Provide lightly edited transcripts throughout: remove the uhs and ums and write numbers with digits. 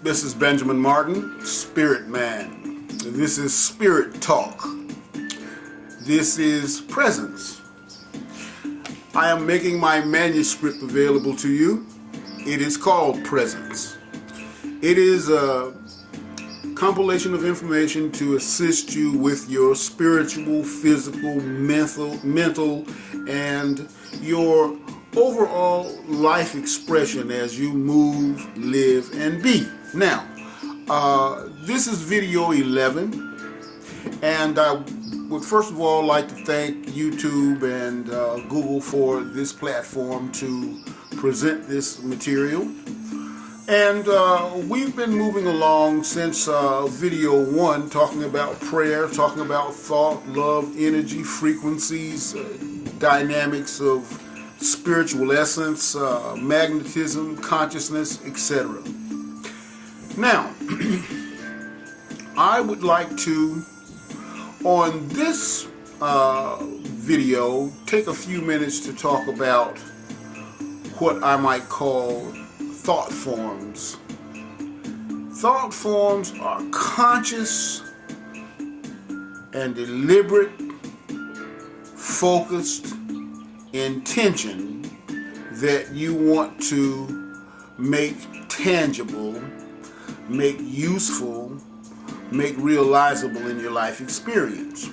This is Benjamin Martin, Spirit Man. This is Spirit Talk. This is Presence. I am making my manuscript available to you. It is called Presence. It is a compilation of information to assist you with your spiritual, physical, mental, and your overall life expression as you move, live, and be. Now, this is video 11, and I would first of all like to thank YouTube and Google for this platform to present this material. And we've been moving along since video 1, talking about prayer, talking about thought, love, energy, frequencies, dynamics of spiritual essence, magnetism, consciousness, etc. Now, I would like to, on this video, take a few minutes to talk about what I might call thought forms. Thought forms are conscious and deliberate, focused intention that you want to make tangible, make useful, make realizable in your life experience.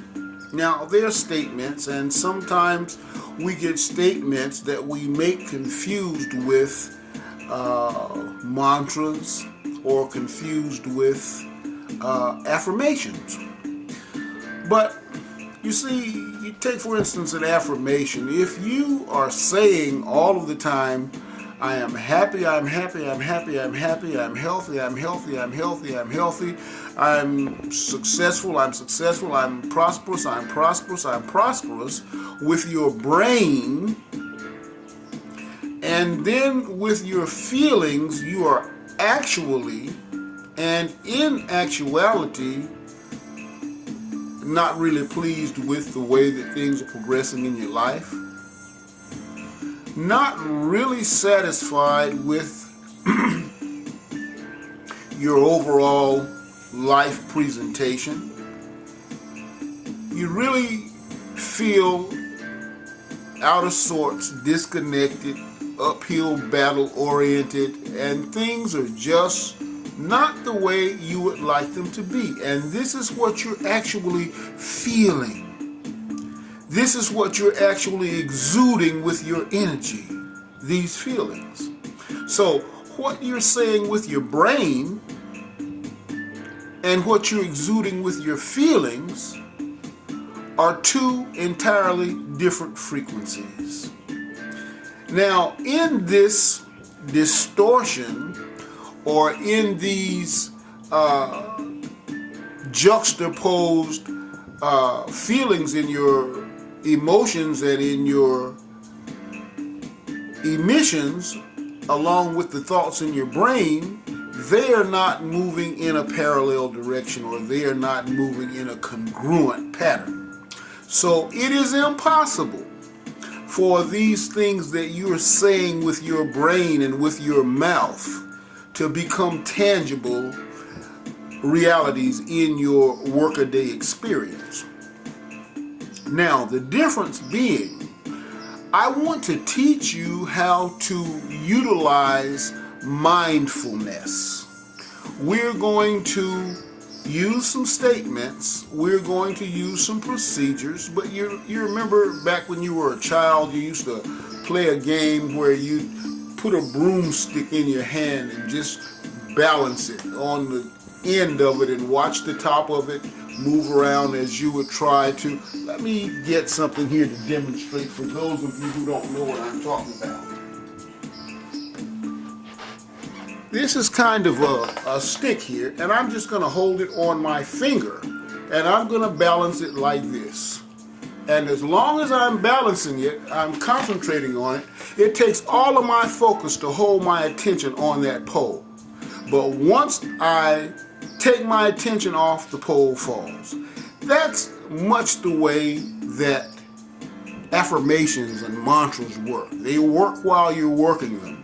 Now, there are statements, and sometimes we get statements that we make confused with mantras or confused with affirmations. But you see, you take for instance an affirmation. If you are saying all of the time, I am happy, I'm happy, I'm happy, I'm happy, I'm healthy, I'm healthy, I'm healthy, I'm healthy, I'm successful, I'm successful, I'm prosperous, I'm prosperous, I'm prosperous, with your brain, and then with your feelings, you are actually, and in actuality, not really pleased with the way that things are progressing in your life, not really satisfied with your overall life presentation, you really feel out of sorts, disconnected, uphill battle oriented, and things are just not the way you would like them to be. And this is what you're actually feeling. This is what you're actually exuding with your energy, these feelings. So what you're saying with your brain and what you're exuding with your feelings are two entirely different frequencies. Now, in this distortion, or in these juxtaposed feelings in your emotions and in your emissions, along with the thoughts in your brain, they are not moving in a parallel direction, or they are not moving in a congruent pattern. So it is impossible for these things that you're saying with your brain and with your mouth to become tangible realities in your workaday experience. Now, the difference being, I want to teach you how to utilize mindfulness. We're going to use some statements, we're going to use some procedures, but you remember back when you were a child, you used to play a game where you put a broomstick in your hand and just balance it on the end of it and watch the top of it move around as you would try to. Let me get something here to demonstrate for those of you who don't know what I'm talking about. This is kind of a stick here, and I'm just going to hold it on my finger, and I'm going to balance it like this. And as long as I'm balancing it, I'm concentrating on it, it takes all of my focus to hold my attention on that pole. But once I take my attention off, the pole falls. That's much the way that affirmations and mantras work. They work while you're working them.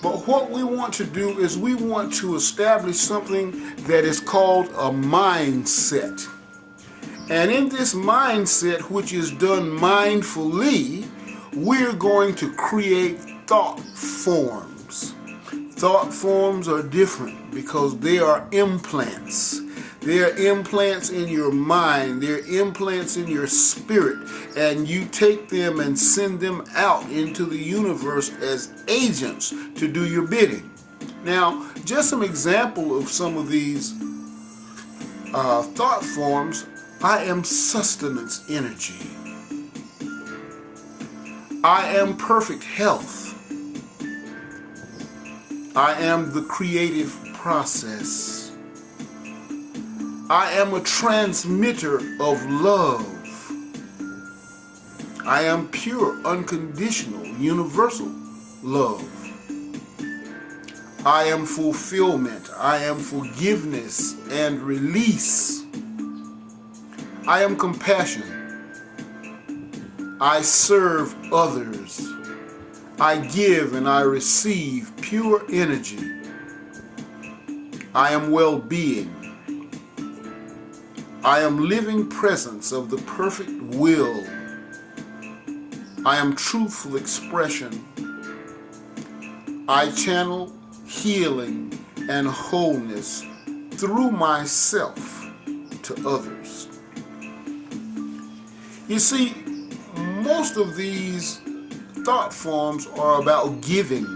But what we want to do is we want to establish something that is called a mindset. And in this mindset, which is done mindfully, we're going to create thought forms. Thought forms are different because they are implants. They are implants in your mind. They're implants in your spirit. And you take them and send them out into the universe as agents to do your bidding. Now, just some example of some of these thought forms. I am sustenance energy. I am perfect health. I am the creative process. I am a transmitter of love. I am pure, unconditional, universal love. I am fulfillment. I am forgiveness and release. I am compassion. I serve others. I give and I receive pure energy. I am well-being. I am living presence of the perfect will. I am truthful expression. I channel healing and wholeness through myself to others. You see, most of these thought forms are about giving.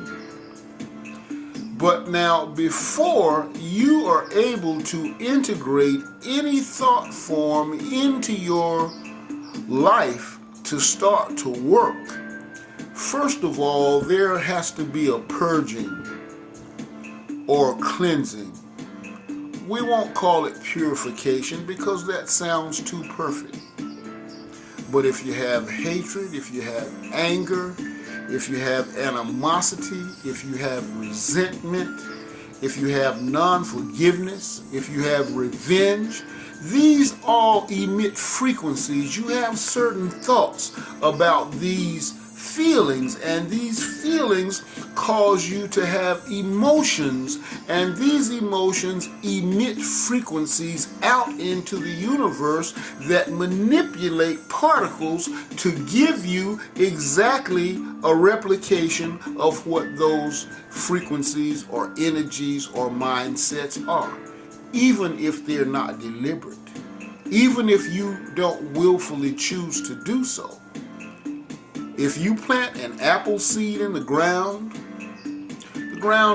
But now, before you are able to integrate any thought form into your life to start to work, first of all, there has to be a purging or cleansing. We won't call it purification because that sounds too perfect. But if you have hatred, if you have anger, if you have animosity, if you have resentment, if you have non-forgiveness, if you have revenge, these all emit frequencies. You have certain thoughts about these feelings, and these feelings cause you to have emotions, and these emotions emit frequencies out into the universe that manipulate particles to give you exactly a replication of what those frequencies or energies or mindsets are, even if they're not deliberate, even if you don't willfully choose to do so. If you plant an apple seed in the ground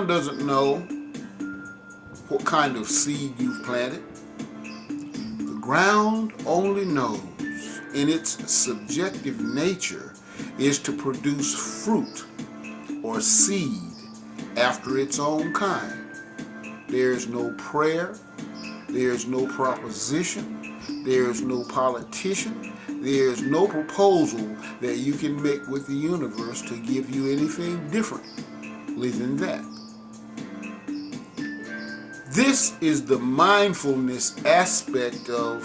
doesn't know what kind of seed you've planted. The ground only knows in its subjective nature is to produce fruit or seed after its own kind. There's no prayer, there's no proposition, there's no politician, there's no proposal that you can make with the universe to give you anything differently than that. This is the mindfulness aspect of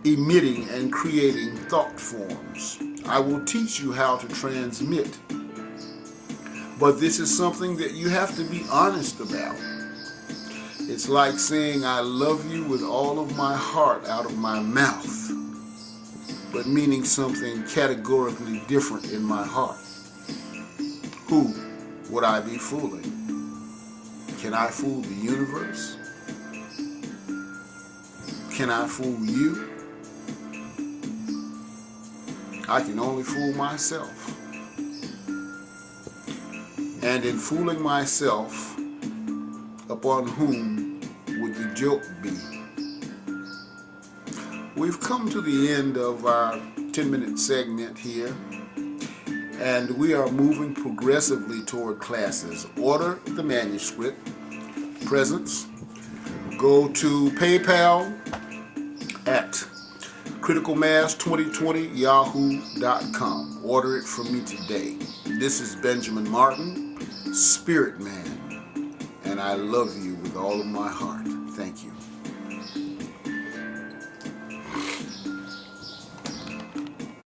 emitting and creating thought forms. I will teach you how to transmit, but this is something that you have to be honest about. It's like saying I love you with all of my heart out of my mouth, but meaning something categorically different in my heart. Who would I be fooling? Can I fool the universe? Can I fool you? I can only fool myself. And in fooling myself, upon whom would the joke be? We've come to the end of our 10-minute segment here, and we are moving progressively toward classes. Order the manuscript, presents. Go to PayPal at criticalmass2020yahoo.com. Order it from me today. This is Benjamin Martin, Spirit Man, and I love you with all of my heart. Thank you.